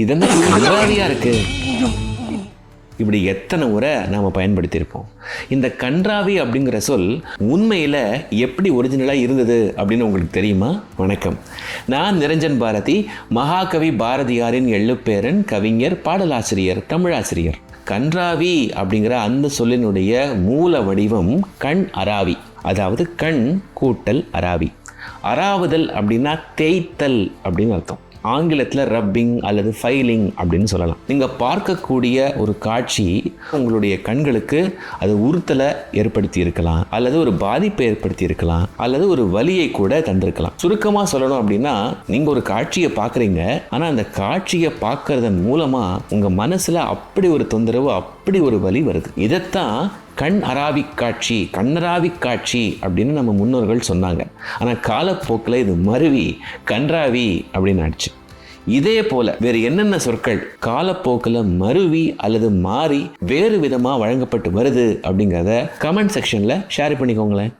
இதென்ன கன்றாவியா இருக்கு, இப்படி எத்தனை முறை நாம் பயன்படுத்தியிருப்போம். இந்த கன்றாவி அப்படிங்கிற சொல் உண்மையில் எப்படி ஒரிஜினலாக இருந்தது அப்படின்னு உங்களுக்கு தெரியுமா? வணக்கம், நான் நிரஞ்சன் பாரதி, மகாகவி பாரதியாரின் எள்ளுப்பேரன், கவிஞர், பாடலாசிரியர், தமிழாசிரியர். கன்றாவி அப்படிங்கிற அந்த சொல்லினுடைய மூல வடிவம் கண் அராவி, அதாவது கண் கூட்டல் அராவி. அராவுதல் அப்படின்னா தேய்த்தல் அப்படின்னு அர்த்தம். ஆங்கிலத்தில் ரப்பிங் அல்லது ஃபைலிங் அப்படின்னு சொல்லலாம். நீங்கள் பார்க்கக்கூடிய ஒரு காட்சி உங்களுடைய கண்களுக்கு அது உறுத்தலை ஏற்படுத்தி இருக்கலாம், அல்லது ஒரு பாதிப்பை ஏற்படுத்தி இருக்கலாம், அல்லது ஒரு வலியை கூட தந்திருக்கலாம். சுருக்கமாக சொல்லணும் அப்படின்னா, நீங்கள் ஒரு காட்சியை பார்க்குறீங்க, ஆனால் அந்த காட்சியை பார்க்கறதன் மூலமாக உங்கள் மனசில் அப்படி ஒரு தொந்தரவு, அப்படி ஒரு வலி வருது. இதைத்தான் கண் அராவி காட்சி, கண்ணராவி காட்சி அப்படின்னு நம்ம முன்னோர்கள் சொன்னாங்க. ஆனால் காலப்போக்கில் இது மருவி கன்றாவி அப்படின்னு ஆயிடுச்சு. இதே போல வேறு என்னென்ன சொற்கள் காலப்போக்கில் மருவி அல்லது மாறி வேறு விதமாக வழங்கப்பட்டு வருது அப்படிங்கிறத கமெண்ட் செக்ஷனில் ஷேர் பண்ணிக்கோங்களேன்.